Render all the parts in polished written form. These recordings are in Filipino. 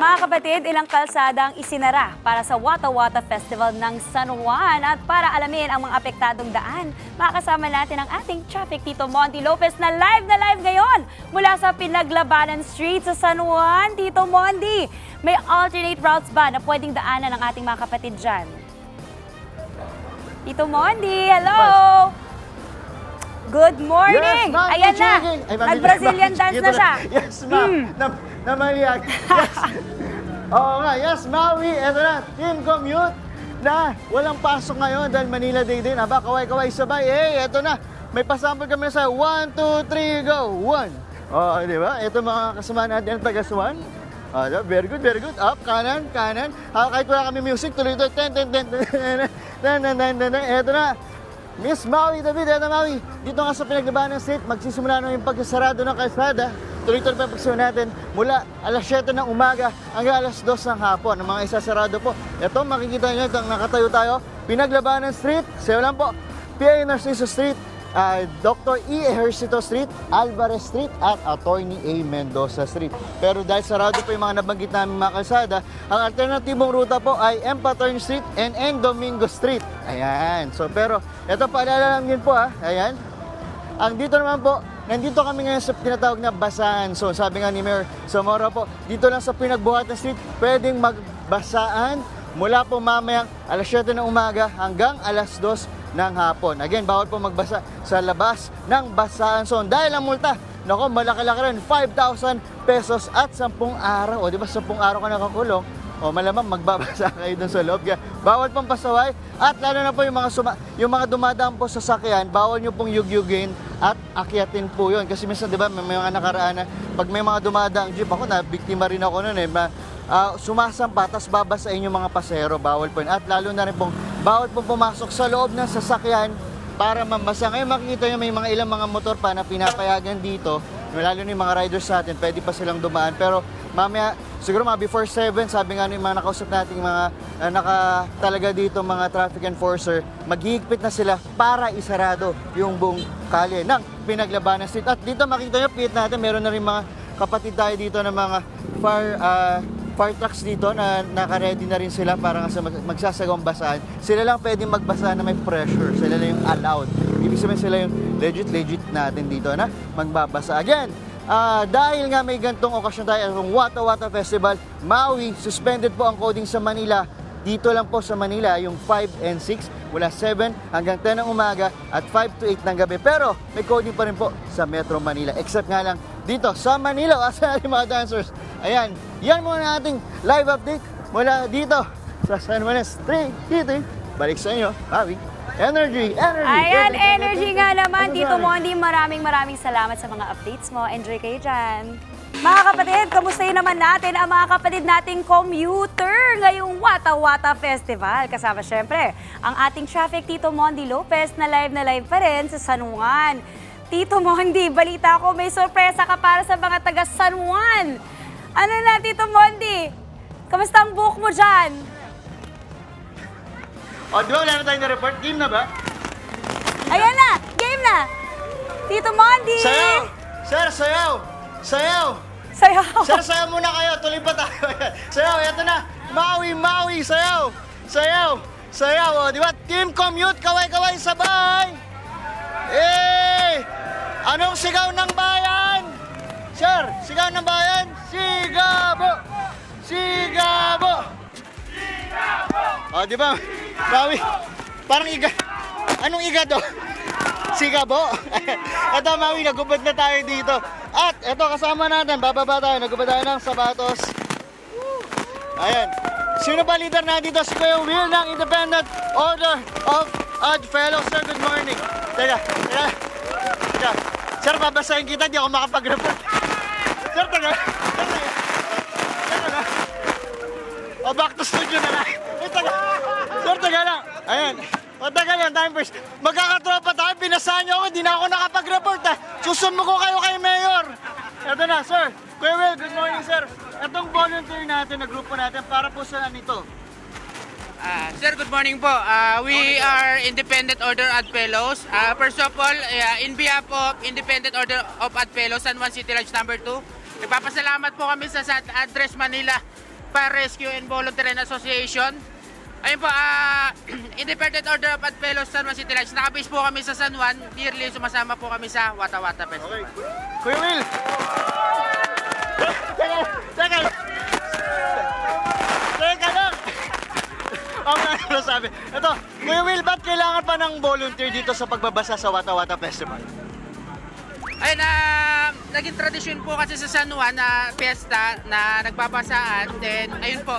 Mga kapatid, ilang kalsada ang isinara para sa Wata Wata Festival ng San Juan. At para alamin ang mga apektadong daan, makakasama natin ang ating traffic Tito Monty Lopez na live ngayon mula sa Pinaglabanan Street sa San Juan. Tito Monty, may alternate routes ba na pwedeng daanan ng ating mga kapatid dyan? Tito Monty, hello! Good morning! Yes, ma'am, Ayan na! Nag-Brazilian dance na siya. Yes, ma'am. Namaliyak. Yes. Oo nga, yes, Maui. Eto na, team commute na walang pasok ngayon dahil Manila Day din. Aba, kaway-kaway sabay. Eto na. May pasample kami sa 1, 2, 3, go! 1. Oo, di ba? Ito mga kasama natin ang taga-Suwan. Very good, very good. Up, kanan, kanan. Kahit wala kami music, tuloy-tuloy. Eto na. Miss Maui, David, eto Maui. Dito nga sa Pinaglabanan Street, magsisimula na yung pagsasarado ng kalsada. Tuloy-tuloy pa pagsisimula natin mula alas 7 ng umaga hanggang alas 2 ng hapon. Ang mga isasarado po. Ito, makikita nyo, itong nakatayo tayo. Pinaglabanan Street, sayo lang po. P.A. Narciso Street, Dr. E. Ejercito Street, Alvarez Street, at Attorney A. Mendoza Street. Pero dahil sarado po yung mga nabanggit namin mga kalsada, ang alternatibong ruta po ay M. Pattern Street and N. Domingo Street. Ayan. So, pero, ito paalala lang din po Ayan. Ang dito naman po, nandito kami ngayon sa tinatawag na Basaan. So, sabi nga ni Mayor Zamora po, dito lang sa Pinagbuhatan Street, pwedeng magbasaan mula po mamayang alas 7 ng umaga hanggang alas 2 ng hapon. Again, bawal po magbasa sa labas ng Basaan Zone. Dahil ang multa, nako, malaki-laki rin, 5,000 pesos at 10 araw. O, di ba, 10 araw ka nakakulong, o malamang magbabasa kayo dun sa loob. Kaya, bawal pong pasaway at lalo na po yung mga dumadaan po sa sakyan, bawal nyo pong yugyugin at akyatin po yun. Kasi minsan, di ba, may mga nakaraan na pag may mga dumadaang jeep, ako na, biktima rin ako nun sumasampa, tapos babasain yung mga pasahero, bawal po yun. At lalo na rin pong bawal pong pumasok sa loob ng sasakyan para mambasa. Ngayon makikita nyo may mga ilang mga motor pa na pinapayagan dito, lalo na yung mga riders natin, pwede pa silang dumaan. Pero mamaya, siguro mga before 7, sabi nga yung mga nakausap natin, mga nakatalaga dito, mga traffic enforcer, maghihigpit na sila para isarado yung buong kalye ng Pinaglabanan Street. At dito makikita nyo, pit natin, meron na rin mga kapatid tayo dito na mga fire trucks dito na naka-ready na rin sila para sa magsasagawang basahan. Sila lang pwedeng magbasa na may pressure. Sila lang yung allowed. Ibig sabihin sila yung legit natin dito na magbabasa. Again, dahil nga may gantong okasyon tayo, itong Wata Wata Festival, Maui, suspended po ang coding sa Manila. Dito lang po sa Manila, yung 5 and 6, mula 7 hanggang 10 ng umaga at 5 to 8 ng gabi. Pero may coding pa rin po sa Metro Manila. Except nga lang dito sa Manila, asa natin mga dancers. Ayan, yan muna ating live update mula dito sa San Juan Street. Balik sa inyo, Maui. Energy! Ayan, energy nga naman. Tito Monty, maraming salamat sa mga updates mo. Enjoy kayo dyan. Mga kapatid, kamustahin naman natin ang mga kapatid nating commuter ngayong Wata Wata Festival. Kasama syempre ang ating traffic Tito Monty Lopez na live pa rin sa San Juan. Tito Monty, balita ko may sorpresa ka para sa mga taga San Juan. Ano na, Tito Monty? Kamusta ang buhok mo dyan? O, di ba wala na tayong na-report? Game na ba? Ayan na! Game na! Tito Monty! Sayaw! Sir, sayaw! Sayaw! Sayaw! Sir, sayaw muna kayo. Tuloy pa tayo. Sayaw, eto na. Maui, sayaw! Sayaw! Sayaw! O, di ba? Team commute, kaway-kaway, sabay! Anong sigaw ng bayan? Sir, sigaw ng bayan? Sigabo! Sigabo! Sigabo! O, di ba? Maui, parang iga. Anong iga to? Sigabo? Ito, Maui, nagubad na tayo dito. At ito, kasama natin, bababa tayo, nagubad tayo ng sapatos. Ayan. Sino ba leader na dito? Si Kuya Will ng Independent Order of Odd Fellows. Sir, good morning. Teka. Sir, babasahin kita, di ako makapag-report. Sir, teka. O, back to studio na lang. Sir, teka lang. Ayan. O, teka lang, time first. Magkakatropa tayo, pinasahan niyo ako, di na ako nakapag-report Susumo ko kayo kay Mayor. Ito na, sir. Kuya Will, good morning, sir. Itong volunteer natin, na grupo natin, para po saan ito? Sir, good morning po. We are Independent Order Odd Fellows. First of all, in behalf of Independent Order of Odd Fellows, San Juan City Lodge number 2, nagpapasalamat po kami sa Address Manila Fire Rescue and Volunteer Association. Ayun po, Independent Order of Odd Fellows San Juan City Lights. Nakabase po kami sa San Juan. Yearly, sumasama po kami sa Wata Wata Festival. Kuya Will! Teka lang! Ang ano sabi. Ito, Kuya Will, ba't kailangan pa ng volunteer dito sa pagbabasa sa Wata Wata Festival? Ayun, naging tradisyon po kasi sa San Juan na fiesta na nagbabasaan. Then, ayun po,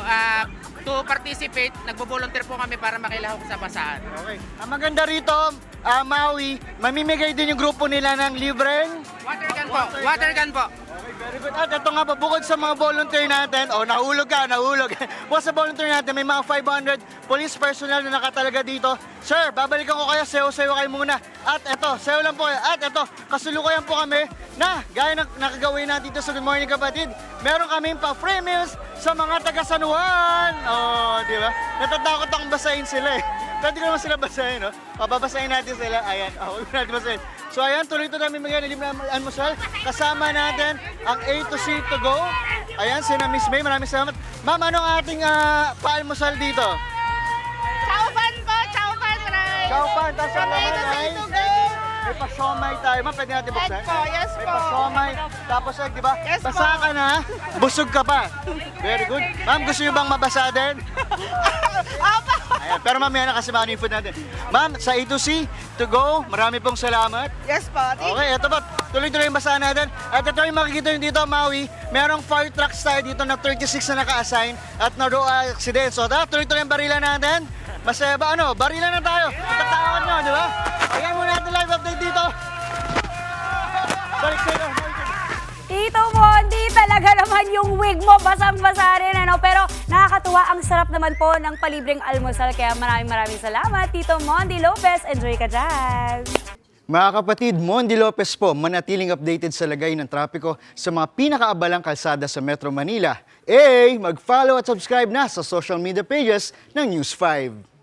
to participate, nagbo-volunteer po kami para makilahok sa basaan. Okay. Ang maganda rito, Maui, mamimigay din yung grupo nila ng libreng Water gun po, water gun po. Okay, very good. At ito nga po, bukod sa mga volunteer natin, nahulog ka, nahulog. Bukod sa volunteer natin, may mga 500 police personnel na nakatalaga dito. Sir, babalikan ko kayo, sayo-sayo kayo muna. At ito, sayo lang po kayo. At ito, kasulukuyan po kami na, gaya ng nakagawin natin dito sa Good Morning Kapatid, meron kaming pa-free meals sa mga taga San Juan. Di ba? Natatakot akong basahin sila eh. Pwede ko naman sila basahin, no? Pababasahin natin sila. Ayan, huwag natin basahin. So ayan, tuloy-tuloy namin magiging libre na almusal. Kasama natin ang A to C to go. Ayan, sina Miss May, maraming salamat. Ma'am, anong ating paalmusal dito? Chow pan po, chow pan rice. Chow pan, tapos ang laman ay may pa-siomay tayo. Ma'am, pwede natin buksan? Yes po, yes May po. pa-siomay, tapos egg, di ba? Yes po. Basa ka na, busog ka pa. Very good. Ma'am, gusto niyo bang mabasa din? Opo. Ayan, pero mamaya na kasi mga yung food natin. Ma'am, sa A to C to go, marami pong salamat. Yes po. Okay, ito ba? Tuloy-tuloy yung basahan natin. At ito yung makikita nyo dito, Maui. Merong fire trucks tayo dito na 36 na naka-assign at naroon accident. So, tuloy-tuloy yung barilan natin. Masaya ba? Barilan na tayo. Tatawan nyo, di ba? Ayan muna natin live update dito. Balik sa'yo. Tito Mondi, talaga naman yung wig mo, basang-basa rin, ano? Pero nakakatuwa, ang sarap naman po ng palibreng almusal. Kaya maraming salamat, Tito Mondi Lopez. Enjoy ka dyan! Mga kapatid, Mondi Lopez po, manatiling updated sa lagay ng trapiko sa mga pinakaabalang kalsada sa Metro Manila. Mag-follow at subscribe na sa social media pages ng News 5.